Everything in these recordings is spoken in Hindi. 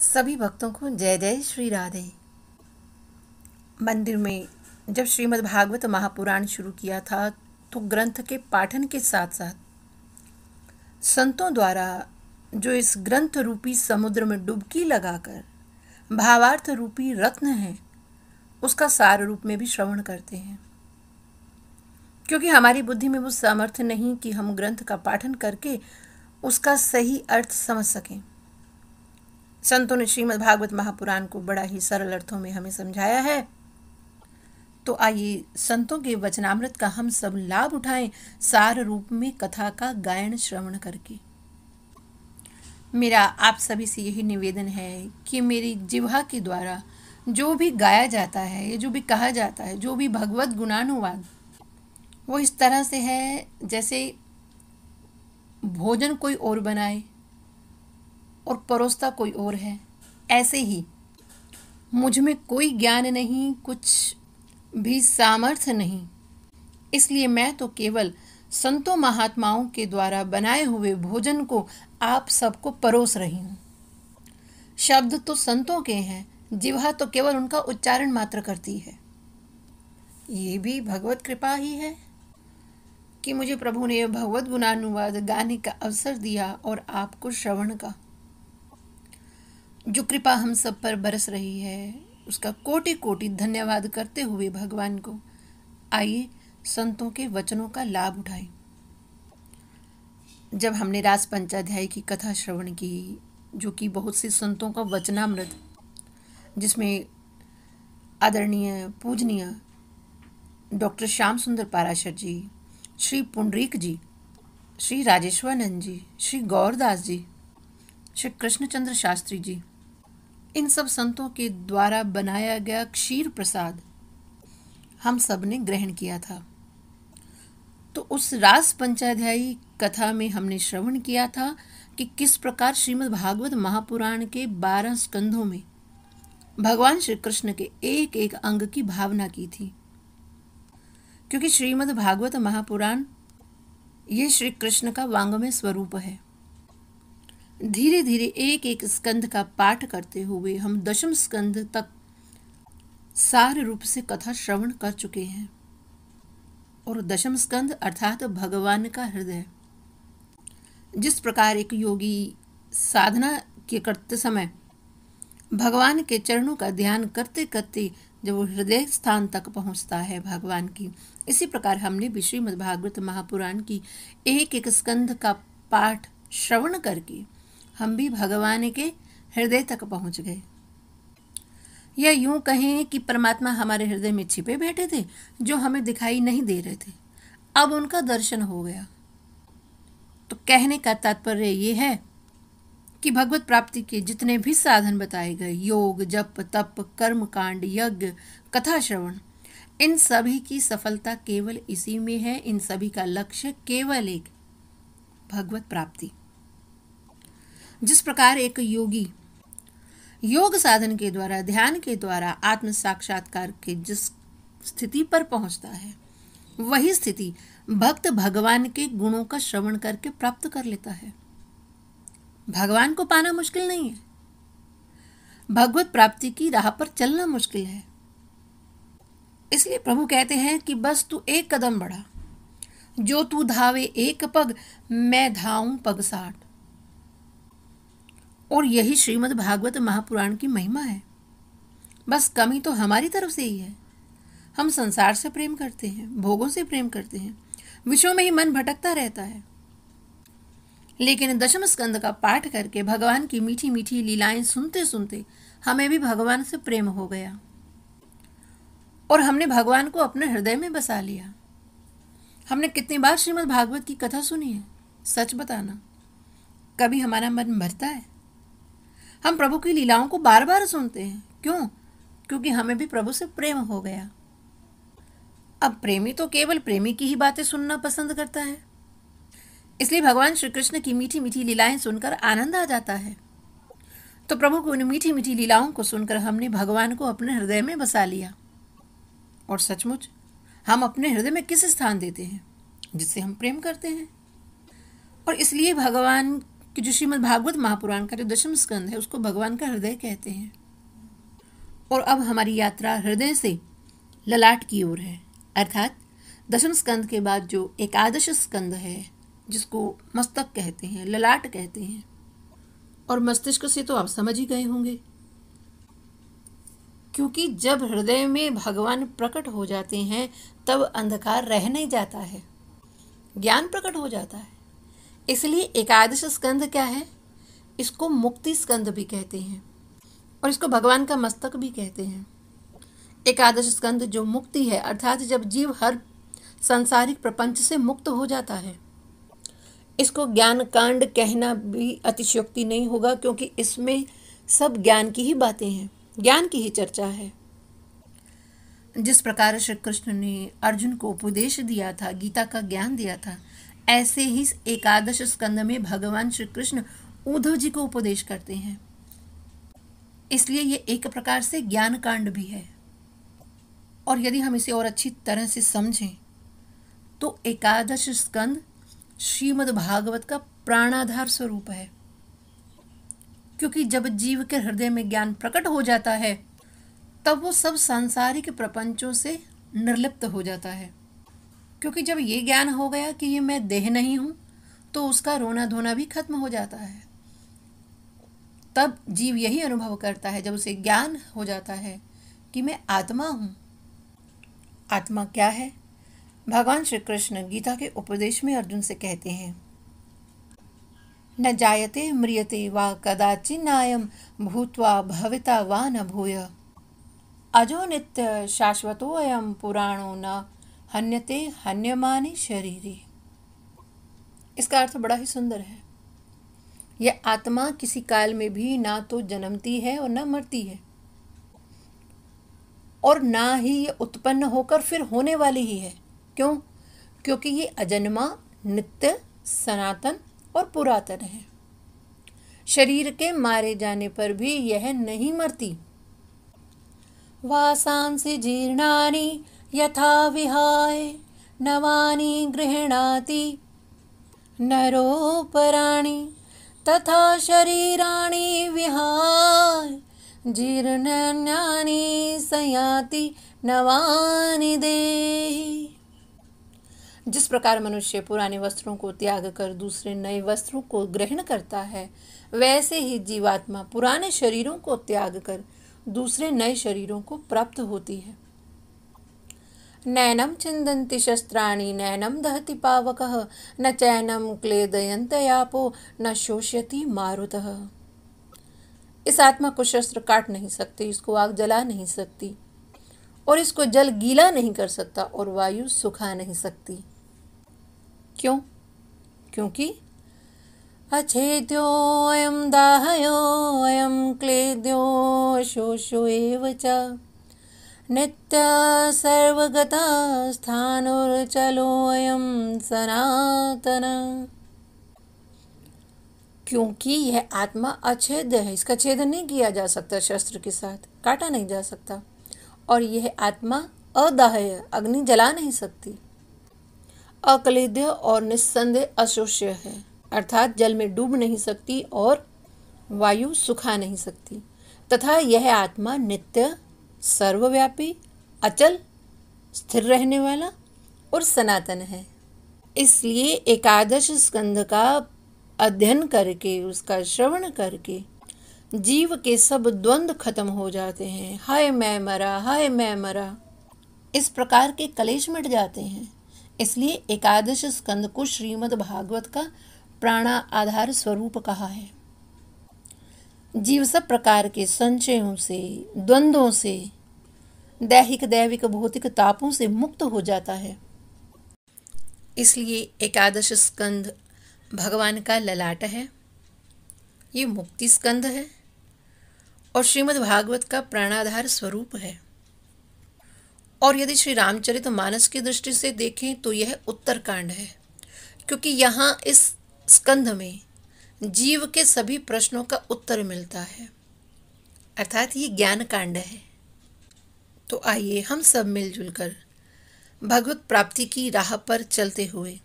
सभी भक्तों को जय जय श्री राधे। मंदिर में जब श्रीमद् भागवत महापुराण शुरू किया था तो ग्रंथ के पाठन के साथ साथ संतों द्वारा जो इस ग्रंथ रूपी समुद्र में डुबकी लगाकर भावार्थ रूपी रत्न है उसका सार रूप में भी श्रवण करते हैं, क्योंकि हमारी बुद्धि में वो सामर्थ्य नहीं कि हम ग्रंथ का पाठन करके उसका सही अर्थ समझ सकें। संतों ने श्रीमद् भागवत महापुराण को बड़ा ही सरल अर्थों में हमें समझाया है। तो आइए संतों के वचनामृत का हम सब लाभ उठाएं, सार रूप में कथा का गायन श्रवण करके। मेरा आप सभी से यही निवेदन है कि मेरी जिह्वा के द्वारा जो भी गाया जाता है, जो भी कहा जाता है, जो भी भगवत गुणानुवाद, वो इस तरह से है जैसे भोजन कोई और बनाए और परोसता कोई और है। ऐसे ही मुझ में कोई ज्ञान नहीं, कुछ भी सामर्थ्य नहीं, इसलिए मैं तो केवल संतों महात्माओं के द्वारा बनाए हुए भोजन को आप सबको परोस रही हूँ। शब्द तो संतों के हैं, जिह्वा तो केवल उनका उच्चारण मात्र करती है। ये भी भगवत कृपा ही है कि मुझे प्रभु ने भगवत गुणानुवाद गाने का अवसर दिया और आपको श्रवण का। जो कृपा हम सब पर बरस रही है उसका कोटि कोटि धन्यवाद करते हुए भगवान को आइए संतों के वचनों का लाभ उठाएं। जब हमने रास पंचाध्याय की कथा श्रवण की, जो कि बहुत से संतों का वचनामृत, जिसमें आदरणीय पूजनीय डॉक्टर श्याम सुंदर पाराशर जी, श्री पुंडरीक जी, श्री राजेश्वरानंद जी, श्री गौरदास जी, श्री कृष्णचंद्र शास्त्री जी, इन सब संतों के द्वारा बनाया गया क्षीर प्रसाद हम सब ने ग्रहण किया था। तो उस रास पंचाध्यायी कथा में हमने श्रवण किया था कि किस प्रकार श्रीमद् भागवत महापुराण के 12 स्कंधों में भगवान श्री कृष्ण के एक एक अंग की भावना की थी, क्योंकि श्रीमद् भागवत महापुराण ये श्री कृष्ण का वांगमय स्वरूप है। धीरे धीरे एक एक स्कंध का पाठ करते हुए हम 10वें स्कंध तक सार रूप से कथा श्रवण कर चुके हैं। और 10वां स्कंध अर्थात भगवान का हृदय, जिस प्रकार एक योगी साधना के करते समय भगवान के चरणों का ध्यान करते करते जब वो हृदय स्थान तक पहुंचता है भगवान की, इसी प्रकार हमने भी श्रीमद् भागवत महापुराण की एक एक स्कंध का पाठ श्रवण करके हम भी भगवान के हृदय तक पहुंच गए। या यूं कहें कि परमात्मा हमारे हृदय में छिपे बैठे थे, जो हमें दिखाई नहीं दे रहे थे, अब उनका दर्शन हो गया। तो कहने का तात्पर्य ये है कि भगवत प्राप्ति के जितने भी साधन बताए गए, योग, जप, तप, कर्म कांड, यज्ञ, कथा श्रवण, इन सभी की सफलता केवल इसी में है। इन सभी का लक्ष्य केवल एक, भगवत प्राप्ति। जिस प्रकार एक योगी योग साधन के द्वारा, ध्यान के द्वारा आत्म साक्षात्कार के जिस स्थिति पर पहुंचता है, वही स्थिति भक्त भगवान के गुणों का श्रवण करके प्राप्त कर लेता है। भगवान को पाना मुश्किल नहीं है, भगवत प्राप्ति की राह पर चलना मुश्किल है। इसलिए प्रभु कहते हैं कि बस तू एक कदम बढ़ा, जो तू धावे एक पग, मैं धाऊं पग 60। और यही श्रीमद् भागवत महापुराण की महिमा है। बस कमी तो हमारी तरफ से ही है। हम संसार से प्रेम करते हैं, भोगों से प्रेम करते हैं, विषयों में ही मन भटकता रहता है। लेकिन 10वें स्कंद का पाठ करके भगवान की मीठी मीठी लीलाएं सुनते सुनते हमें भी भगवान से प्रेम हो गया और हमने भगवान को अपने हृदय में बसा लिया। हमने कितनी बार श्रीमद् भागवत की कथा सुनी है, सच बताना, कभी हमारा मन भरता है? हम प्रभु की लीलाओं को बार बार सुनते हैं। क्यों? क्योंकि हमें भी प्रभु से प्रेम हो गया। अब प्रेमी तो केवल प्रेमी की ही बातें सुनना पसंद करता है, इसलिए भगवान श्री कृष्ण की मीठी मीठी लीलाएं सुनकर आनंद आ जाता है। तो प्रभु को उन मीठी मीठी लीलाओं को सुनकर हमने भगवान को अपने हृदय में बसा लिया। और सचमुच हम अपने हृदय में किस स्थान देते हैं? जिससे हम प्रेम करते हैं। और इसलिए भगवान कि जो श्रीमद् भागवत महापुराण का जो दशम स्कंद है उसको भगवान का हृदय कहते हैं। और अब हमारी यात्रा हृदय से ललाट की ओर है, अर्थात दशम स्कंद के बाद जो एकादश स्कंद है जिसको मस्तक कहते हैं, ललाट कहते हैं। और मस्तिष्क से तो आप समझ ही गए होंगे, क्योंकि जब हृदय में भगवान प्रकट हो जाते हैं तब अंधकार रह नहीं जाता है, ज्ञान प्रकट हो जाता है। इसलिए एकादश स्कंद क्या है, इसको मुक्ति स्कंद भी कहते हैं और इसको भगवान का मस्तक भी कहते हैं। एकादश स्कंद जो मुक्ति है, अर्थात जब जीव हर सांसारिक प्रपंच से मुक्त हो जाता है। इसको ज्ञान कांड कहना भी अतिशयोक्ति नहीं होगा, क्योंकि इसमें सब ज्ञान की ही बातें हैं, ज्ञान की ही चर्चा है। जिस प्रकार श्री कृष्ण ने अर्जुन को उपदेश दिया था, गीता का ज्ञान दिया था, ऐसे ही एकादश स्कंद में भगवान श्री कृष्ण उद्धव जी को उपदेश करते हैं। इसलिए ये एक प्रकार से ज्ञान कांड भी है। और यदि हम इसे और अच्छी तरह से समझें तो एकादश स्कंद श्रीमद् भागवत का प्राणाधार स्वरूप है, क्योंकि जब जीव के हृदय में ज्ञान प्रकट हो जाता है तब वो सब सांसारिक प्रपंचों से निर्लिप्त हो जाता है। क्योंकि जब ये ज्ञान हो गया कि ये मैं देह नहीं हूं, तो उसका रोना धोना भी खत्म हो जाता है। तब जीव यही अनुभव करता है, जब उसे ज्ञान हो जाता है कि मैं आत्मा हूं। आत्मा क्या है? भगवान श्री कृष्ण गीता के उपदेश में अर्जुन से कहते हैं, न जायते म्रियते वा कदाचिन्नायं भूत्वा भविता वा न भूय अजो नित्य शाश्वतोऽयं पुराणो न हन्यते हन्यमाने शरीरे। इसका अर्थ बड़ा ही सुंदर है। यह आत्मा किसी काल में भी ना तो जन्मती है और न मरती है, और ना ही ये उत्पन्न होकर फिर होने वाली ही है। क्यों? क्योंकि ये अजन्मा, नित्य, सनातन और पुरातन है। शरीर के मारे जाने पर भी यह नहीं मरती। वासांसि जीर्णानि यथा विहाय नवानि गृह्णाति नरोपराणि तथा शरीराणि विहाय जीर्णानि संयाति नवानि देहि। जिस प्रकार मनुष्य पुराने वस्त्रों को त्याग कर दूसरे नए वस्त्रों को ग्रहण करता है, वैसे ही जीवात्मा पुराने शरीरों को त्याग कर दूसरे नए शरीरों को प्राप्त होती है। नैनम छिन्दन्ति शस्त्राणि नैनम दहति पावकः न चैनम क्लेदयन्त यापो न शोष्यति मारुतः। इस आत्मा को शस्त्र काट नहीं सकते, इसको आग जला नहीं सकती, और इसको जल गीला नहीं कर सकता, और वायु सुखा नहीं सकती। क्यों? क्योंकि अच्छेद्योऽयं दाह्योऽयं क्लेद्यो शोषो एव च नित्य सर्वगता स्थाणुर्चलोऽयं सनातन। क्योंकि यह आत्मा अछेद्य है, इसका छेदन नहीं किया जा सकता, शस्त्र के साथ काटा नहीं जा सकता। और यह आत्मा अदाह्य, अग्नि जला नहीं सकती, अक्लेद्य और निस्संदेह अशोष्य है, अर्थात जल में डूब नहीं सकती और वायु सुखा नहीं सकती। तथा यह आत्मा नित्य, सर्वव्यापी, अचल, स्थिर रहने वाला और सनातन है। इसलिए एकादश स्कंद का अध्ययन करके, उसका श्रवण करके जीव के सब द्वंद्व खत्म हो जाते हैं। हाय मैं मरा, हाय मैं मरा, इस प्रकार के कलेश मिट जाते हैं। इसलिए एकादश स्कंद को श्रीमद् भागवत का प्राणा आधार स्वरूप कहा है। जीव सब प्रकार के संशयों से, द्वंद्वों से, दैहिक दैविक भौतिक तापों से मुक्त हो जाता है। इसलिए एकादश स्कंद भगवान का ललाट है, ये मुक्ति स्कंद है और श्रीमद् भागवत का प्राणाधार स्वरूप है। और यदि श्री रामचरितमानस की दृष्टि से देखें तो यह उत्तरकांड है, क्योंकि यहाँ इस स्कंध में जीव के सभी प्रश्नों का उत्तर मिलता है, अर्थात ये ज्ञान कांड है। तो आइए हम सब मिलजुल कर भगवत प्राप्ति की राह पर चलते हुए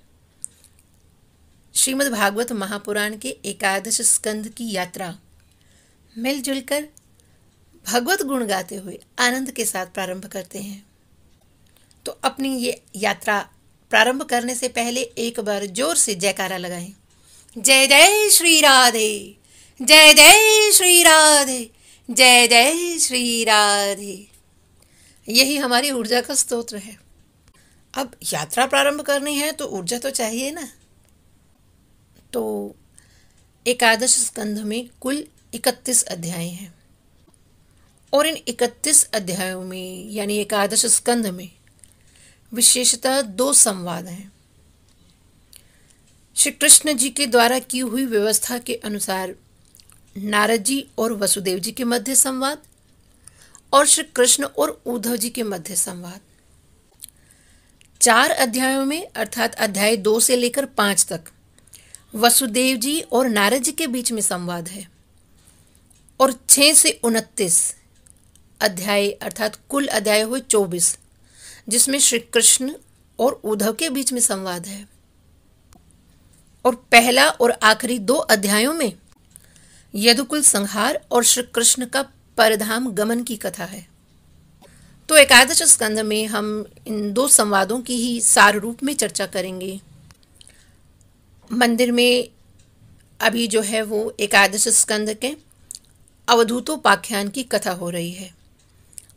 श्रीमद् भागवत महापुराण के एकादश स्कंद की यात्रा मिलजुल कर भगवत गुण गाते हुए आनंद के साथ प्रारंभ करते हैं। तो अपनी ये यात्रा प्रारंभ करने से पहले एक बार जोर से जयकारा लगाएं। जय जय श्री राधे, जय जय श्री राधे, जय जय श्री राधे। यही हमारी ऊर्जा का स्तोत्र है। अब यात्रा प्रारंभ करनी है तो ऊर्जा तो चाहिए ना। तो एकादश स्कंध में कुल 31 अध्याय हैं और इन 31 अध्यायों में यानी एकादश स्कंध में विशेषतः 2 संवाद हैं। श्री कृष्ण जी के द्वारा की हुई व्यवस्था के अनुसार नारद जी और वसुदेव जी के मध्य संवाद और श्री कृष्ण और उद्धव जी के मध्य संवाद। 4 अध्यायों में अर्थात अध्याय 2 से लेकर 5 तक वसुदेव जी और नारद जी के बीच में संवाद है और 6 से 29 अध्याय अर्थात कुल अध्याय हुए 24 जिसमें श्री कृष्ण और उद्धव के बीच में संवाद है और पहला और आखिरी 2 अध्यायों में यदुकुल संहार और श्री कृष्ण का परधाम गमन की कथा है। तो एकादश स्कंद में हम इन 2 संवादों की ही सार रूप में चर्चा करेंगे। मंदिर में अभी जो है वो एकादश स्कंद के अवधूतोपाख्यान की कथा हो रही है,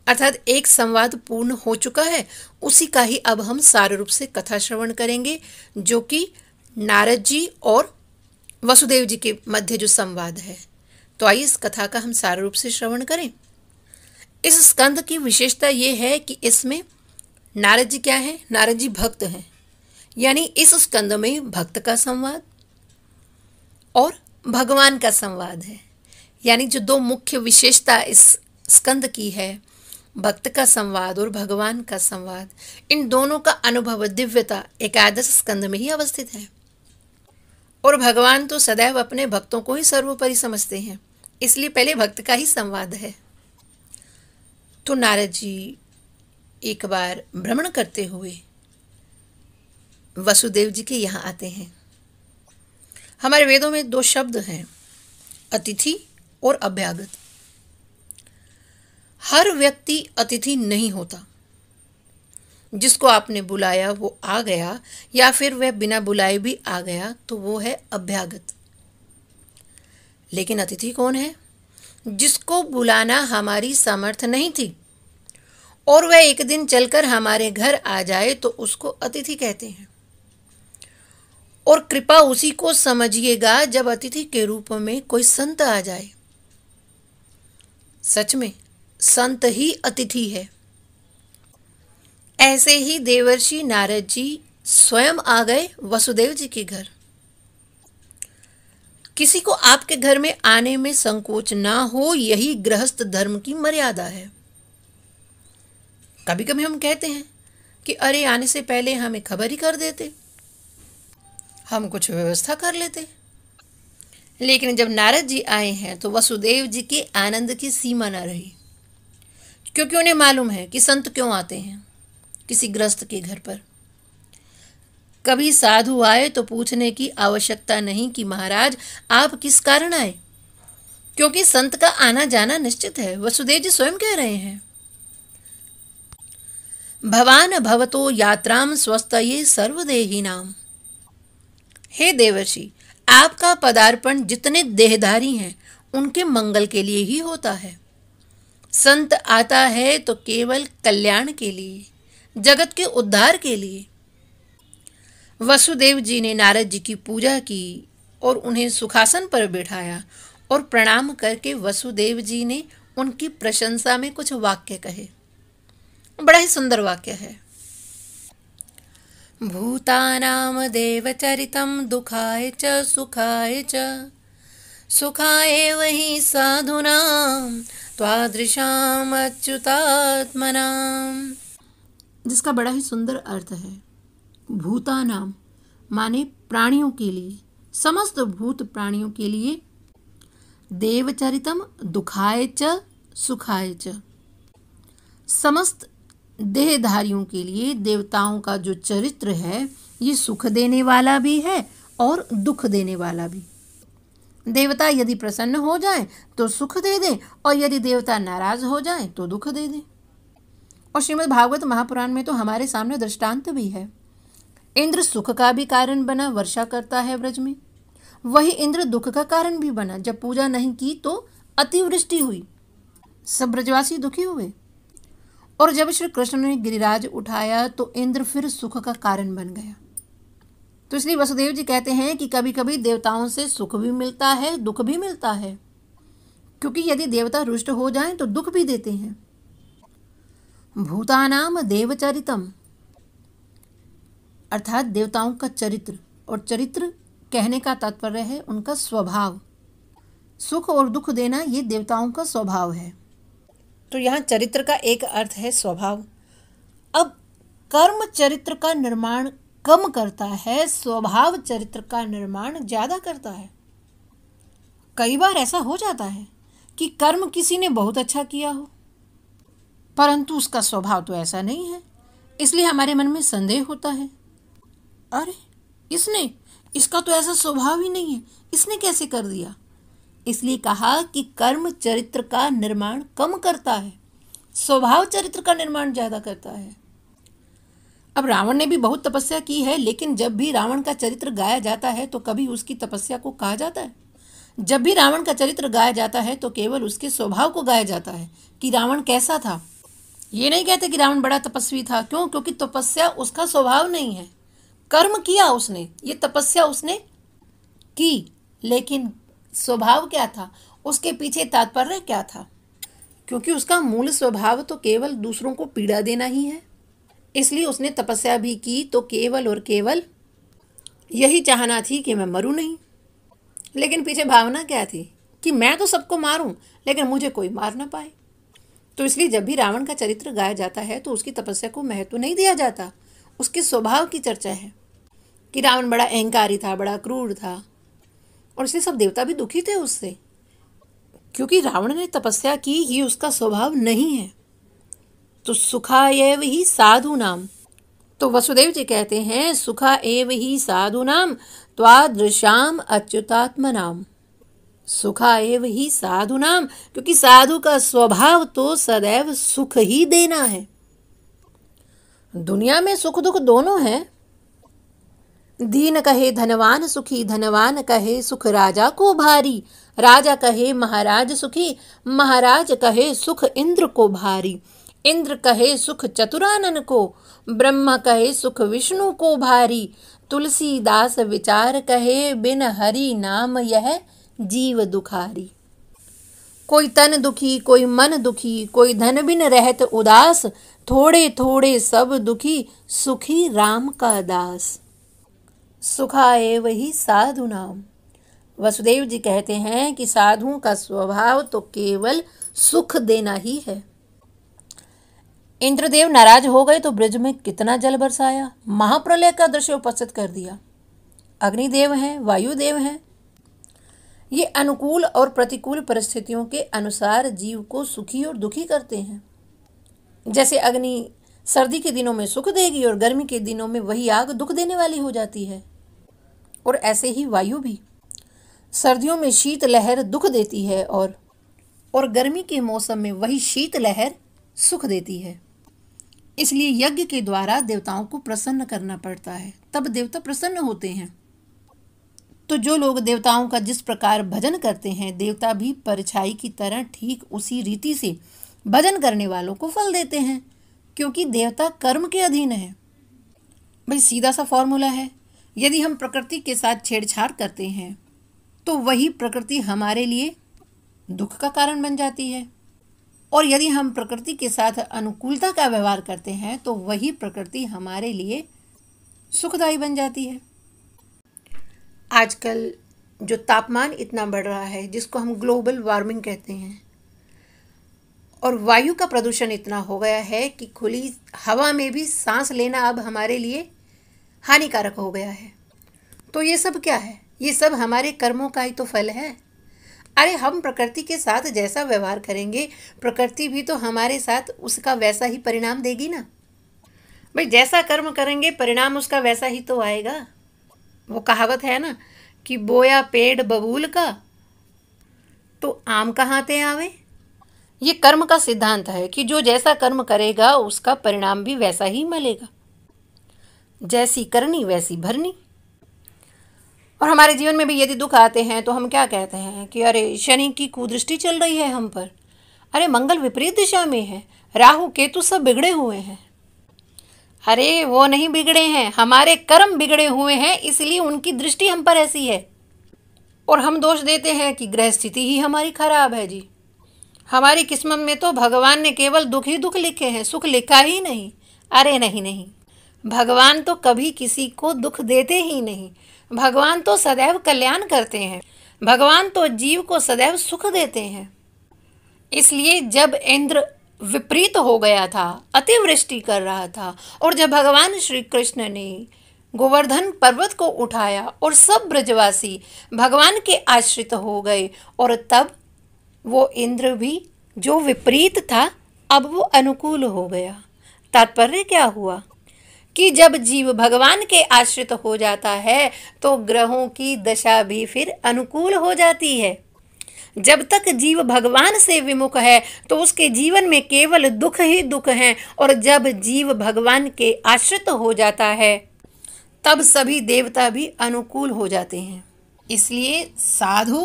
अर्थात एक संवाद पूर्ण हो चुका है, उसी का ही अब हम सार रूप से कथा श्रवण करेंगे, जो कि नारद जी और वसुदेव जी के मध्य जो संवाद है। तो आइए इस कथा का हम सार रूप से श्रवण करें। इस स्कंद की विशेषता ये है कि इसमें नारद जी क्या है, नारद जी भक्त हैं, यानी इस स्कंद में भक्त का संवाद और भगवान का संवाद है। यानी जो 2 मुख्य विशेषता इस स्कंद की है, भक्त का संवाद और भगवान का संवाद, इन दोनों का अनुभव दिव्यता एकादश स्कंद में ही अवस्थित है। और भगवान तो सदैव अपने भक्तों को ही सर्वोपरि समझते हैं, इसलिए पहले भक्त का ही संवाद है। तो नारद जी एक बार भ्रमण करते हुए वसुदेव जी के यहाँ आते हैं। हमारे वेदों में 2 शब्द हैं, अतिथि और अभ्यागत। हर व्यक्ति अतिथि नहीं होता। जिसको आपने बुलाया वो आ गया या फिर वह बिना बुलाए भी आ गया तो वो है अभ्यागत। लेकिन अतिथि कौन है? जिसको बुलाना हमारी सामर्थ्य नहीं थी और वह एक दिन चलकर हमारे घर आ जाए तो उसको अतिथि कहते हैं। और कृपा उसी को समझिएगा जब अतिथि के रूप में कोई संत आ जाए। सच में संत ही अतिथि है। ऐसे ही देवर्षि नारद जी स्वयं आ गए वसुदेव जी के घर। किसी को आपके घर में आने में संकोच ना हो, यही गृहस्थ धर्म की मर्यादा है। कभी कभी हम कहते हैं कि अरे आने से पहले हमें खबर ही कर देते, हम कुछ व्यवस्था कर लेते। लेकिन जब नारद जी आए हैं तो वसुदेव जी के आनंद की सीमा न रही, क्योंकि उन्हें मालूम है कि संत क्यों आते हैं किसी गृहस्थ के घर पर। कभी साधु आए तो पूछने की आवश्यकता नहीं कि महाराज आप किस कारण आए, क्योंकि संत का आना जाना निश्चित है। वसुदेव जी स्वयं कह रहे हैं, भवान भवतो यात्राम स्वस्तये सर्वदेहिनाम। हे देवर्षि, आपका पदार्पण जितने देहधारी हैं उनके मंगल के लिए ही होता है। संत आता है तो केवल कल्याण के लिए, जगत के उद्धार के लिए। वसुदेव जी ने नारद जी की पूजा की और उन्हें सुखासन पर बिठाया और प्रणाम करके वसुदेव जी ने उनकी प्रशंसा में कुछ वाक्य कहे। बड़ा ही सुंदर वाक्य है। भूतानाम देवचरितम दुखाय च सुखाय च, सुखाय वही साधुनाम त्वादृशाम अच्युतात्मनाम। जिसका बड़ा ही सुंदर अर्थ है। भूतानाम माने प्राणियों के लिए, समस्त भूत प्राणियों के लिए। देवचरितम दुखाय च सुखाय च, समस्त देहधारियों के लिए देवताओं का जो चरित्र है ये सुख देने वाला भी है और दुख देने वाला भी। देवता यदि प्रसन्न हो जाएं तो सुख दे दें, और यदि देवता नाराज हो जाएं तो दुख दे दें। और श्रीमद् भागवत महापुराण में तो हमारे सामने दृष्टांत भी है। इंद्र सुख का भी कारण बना, वर्षा करता है व्रज में। वही इंद्र दुख का कारण भी बना, जब पूजा नहीं की तो अतिवृष्टि हुई, सब ब्रजवासी दुखी हुए। और जब श्री कृष्ण ने गिरिराज उठाया तो इंद्र फिर सुख का कारण बन गया। तो इसलिए वसुदेव जी कहते हैं कि कभी कभी देवताओं से सुख भी मिलता है, दुख भी मिलता है, क्योंकि यदि देवता रुष्ट हो जाएं तो दुख भी देते हैं। भूतानाम देवचरितम, अर्थात देवताओं का चरित्र, और चरित्र कहने का तात्पर्य है उनका स्वभाव। सुख और दुख देना ये देवताओं का स्वभाव है। तो यहाँ चरित्र का एक अर्थ है स्वभाव। अब कर्म चरित्र का निर्माण कम करता है, स्वभाव चरित्र का निर्माण ज्यादा करता है। कई बार ऐसा हो जाता है कि कर्म किसी ने बहुत अच्छा किया हो, परंतु उसका स्वभाव तो ऐसा नहीं है, इसलिए हमारे मन में संदेह होता है, अरे इसका तो ऐसा स्वभाव ही नहीं है, इसने कैसे कर दिया। इसलिए कहा कि कर्म चरित्र का निर्माण कम करता है, स्वभाव चरित्र का निर्माण ज्यादा करता है। अब रावण ने भी बहुत तपस्या की है, लेकिन जब भी रावण का चरित्र गाया जाता है तो कभी उसकी तपस्या को कहा जाता है। जब भी रावण का चरित्र गाया जाता है तो केवल उसके स्वभाव को गाया जाता है कि रावण कैसा था। ये नहीं कहते कि रावण बड़ा तपस्वी था। क्यों? क्योंकि तपस्या उसका स्वभाव नहीं है। कर्म किया उसने, ये तपस्या उसने की, लेकिन स्वभाव क्या था, उसके पीछे तात्पर्य क्या था? क्योंकि उसका मूल स्वभाव तो केवल दूसरों को पीड़ा देना ही है, इसलिए उसने तपस्या भी की तो केवल और केवल यही चाहना थी कि मैं मरूं नहीं। लेकिन पीछे भावना क्या थी कि मैं तो सबको मारूं, लेकिन मुझे कोई मार ना पाए। तो इसलिए जब भी रावण का चरित्र गाया जाता है तो उसकी तपस्या को महत्व नहीं दिया जाता, उसके स्वभाव की चर्चा है कि रावण बड़ा अहंकारी था, बड़ा क्रूर था, और इसलिए सब देवता भी दुखी थे उससे, क्योंकि रावण ने तपस्या की, ये उसका स्वभाव नहीं है। तो सुखा एव ही साधु नाम, तो वसुदेव जी कहते हैं सुखा एव ही साधु नाम त्वादृशाम अच्युतात्म नाम। सुखा एव ही साधु नाम, क्योंकि साधु का स्वभाव तो सदैव सुख ही देना है। दुनिया में सुख दुख दोनों है। दीन कहे धनवान सुखी, धनवान कहे सुख राजा को भारी, राजा कहे महाराज सुखी, महाराज कहे सुख इंद्र को भारी, इंद्र कहे सुख चतुरानन को, ब्रह्मा कहे सुख विष्णु को भारी, तुलसीदास विचार कहे बिन हरि नाम यह जीव दुखारी। कोई तन दुखी, कोई मन दुखी, कोई धन बिन रहत उदास, थोड़े थोड़े सब दुखी, सुखी राम का दास। सुखा एव ही साधु नाम। वसुदेव जी कहते हैं कि साधुओं का स्वभाव तो केवल सुख देना ही है। इंद्रदेव नाराज हो गए तो ब्रज में कितना जल बरसाया, महाप्रलय का दृश्य उपस्थित कर दिया। अग्निदेव हैं, वायुदेव हैं, ये अनुकूल और प्रतिकूल परिस्थितियों के अनुसार जीव को सुखी और दुखी करते हैं। जैसे अग्नि सर्दी के दिनों में सुख देगी और गर्मी के दिनों में वही आग दुख देने वाली हो जाती है, और ऐसे ही वायु भी सर्दियों में शीत लहर दुख देती है और गर्मी के मौसम में वही शीत लहर सुख देती है। इसलिए यज्ञ के द्वारा देवताओं को प्रसन्न करना पड़ता है, तब देवता प्रसन्न होते हैं। तो जो लोग देवताओं का जिस प्रकार भजन करते हैं, देवता भी परछाई की तरह ठीक उसी रीति से भजन करने वालों को फल देते हैं, क्योंकि देवता कर्म के अधीन है। भाई सीधा सा फॉर्मूला है, यदि हम प्रकृति के साथ छेड़छाड़ करते हैं तो वही प्रकृति हमारे लिए दुख का कारण बन जाती है, और यदि हम प्रकृति के साथ अनुकूलता का व्यवहार करते हैं तो वही प्रकृति हमारे लिए सुखदायी बन जाती है। आजकल जो तापमान इतना बढ़ रहा है, जिसको हम ग्लोबल वार्मिंग कहते हैं, और वायु का प्रदूषण इतना हो गया है कि खुली हवा में भी सांस लेना अब हमारे लिए हानिकारक हो गया है। तो ये सब क्या है? ये सब हमारे कर्मों का ही तो फल है। अरे हम प्रकृति के साथ जैसा व्यवहार करेंगे, प्रकृति भी तो हमारे साथ उसका वैसा ही परिणाम देगी ना। भाई जैसा कर्म करेंगे परिणाम उसका वैसा ही तो आएगा। वो कहावत है ना कि बोया पेड़ बबूल का तो आम कहाँ ते आवे। ये कर्म का सिद्धांत है कि जो जैसा कर्म करेगा उसका परिणाम भी वैसा ही मिलेगा। जैसी करनी वैसी भरनी। और हमारे जीवन में भी यदि दुख आते हैं तो हम क्या कहते हैं कि अरे शनि की कुदृष्टि चल रही है हम पर, अरे मंगल विपरीत दिशा में है, राहु केतु सब बिगड़े हुए हैं। अरे वो नहीं बिगड़े हैं, हमारे कर्म बिगड़े हुए हैं, इसलिए उनकी दृष्टि हम पर ऐसी है। और हम दोष देते हैं कि ग्रह स्थिति ही हमारी खराब है जी। हमारी किस्मत में तो भगवान ने केवल दुख ही दुख लिखे हैं, सुख लिखा ही नहीं। अरे नहीं नहीं, भगवान तो कभी किसी को दुख देते ही नहीं। भगवान तो सदैव कल्याण करते हैं। भगवान तो जीव को सदैव सुख देते हैं। इसलिए जब इंद्र विपरीत हो गया था, अतिवृष्टि कर रहा था, और जब भगवान श्री कृष्ण ने गोवर्धन पर्वत को उठाया और सब ब्रजवासी भगवान के आश्रित हो गए, और तब वो इंद्र भी जो विपरीत था अब वो अनुकूल हो गया। तात्पर्य क्या हुआ कि जब जीव भगवान के आश्रित हो जाता है तो ग्रहों की दशा भी फिर अनुकूल हो जाती है। जब तक जीव भगवान से विमुख है तो उसके जीवन में केवल दुख ही दुख हैं, और जब जीव भगवान के आश्रित हो जाता है तब सभी देवता भी अनुकूल हो जाते हैं। इसलिए साधु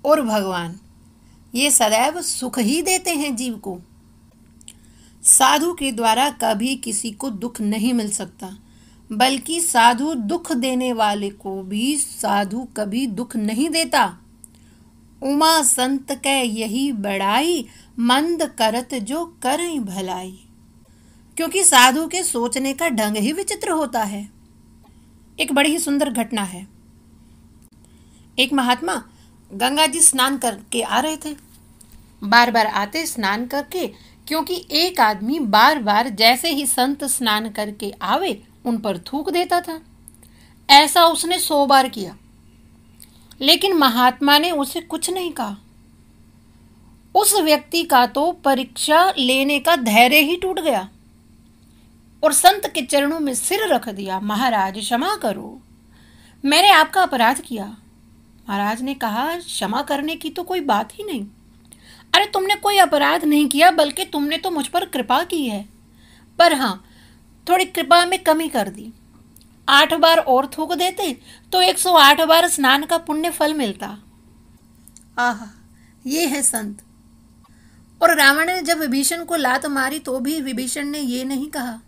और भगवान ये सदैव सुख ही देते हैं जीव को। साधु के द्वारा कभी किसी को दुख नहीं मिल सकता, बल्कि साधु दुख देने वाले को भी साधु कभी दुख नहीं देता। उमा संत कै यही बड़ाई, मंद करत जो करई भलाई। क्योंकि साधु के सोचने का ढंग ही विचित्र होता है। एक बड़ी ही सुंदर घटना है। एक महात्मा गंगा जी स्नान करके आ रहे थे। बार बार आते स्नान करके, क्योंकि एक आदमी बार बार जैसे ही संत स्नान करके आवे उन पर थूक देता था। ऐसा उसने 100 बार किया, लेकिन महात्मा ने उसे कुछ नहीं कहा। उस व्यक्ति का तो परीक्षा लेने का धैर्य ही टूट गया और संत के चरणों में सिर रख दिया। महाराज क्षमा करो, मैंने आपका अपराध किया। महाराज ने कहा, क्षमा करने की तो कोई बात ही नहीं। अरे तुमने कोई अपराध नहीं किया, बल्कि तुमने तो मुझ पर कृपा की है। पर हाँ, थोड़ी कृपा में कमी कर दी। 8 बार और थूक देते तो 108 बार स्नान का पुण्य फल मिलता। आहा, ये है संत। और रावण ने जब विभीषण को लात मारी तो भी विभीषण ने ये नहीं कहा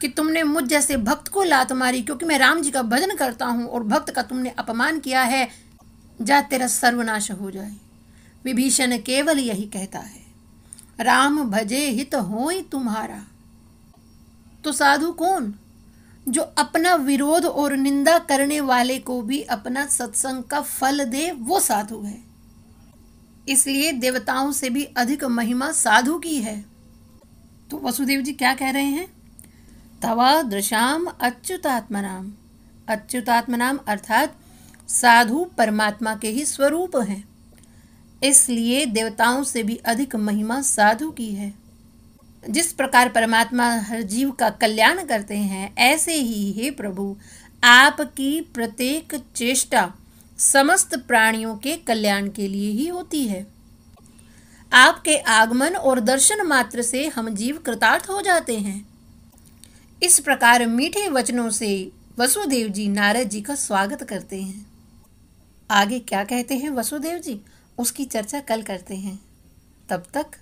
कि तुमने मुझ जैसे भक्त को लात मारी, क्योंकि मैं राम जी का भजन करता हूं और भक्त का तुमने अपमान किया है, जा तेरा सर्वनाश हो जाए। विभीषण केवल यही कहता है, राम भजे हित होई तुम्हारा। तो साधु कौन? जो अपना विरोध और निंदा करने वाले को भी अपना सत्संग का फल दे, वो साधु है। इसलिए देवताओं से भी अधिक महिमा साधु की है। तो वसुदेव जी क्या कह रहे हैं? तवा दृशाम अच्युतात्मनाम। अच्युतात्मनाम अर्थात साधु परमात्मा के ही स्वरूप हैं। इसलिए देवताओं से भी अधिक महिमा साधु की है। जिस प्रकार परमात्मा हर जीव का कल्याण करते हैं, ऐसे ही हे प्रभु आपकी प्रत्येक चेष्टा समस्त प्राणियों के कल्याण के लिए ही होती है। आपके आगमन और दर्शन मात्र से हम जीव कृतार्थ हो जाते हैं। इस प्रकार मीठे वचनों से वसुदेव जी नारद जी का स्वागत करते हैं। आगे क्या कहते हैं वसुदेव जी, उसकी चर्चा कल करते हैं। तब तक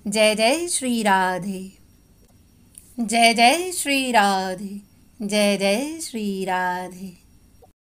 जय जय श्री राधे, जय जय श्री राधे, जय जय श्री राधे।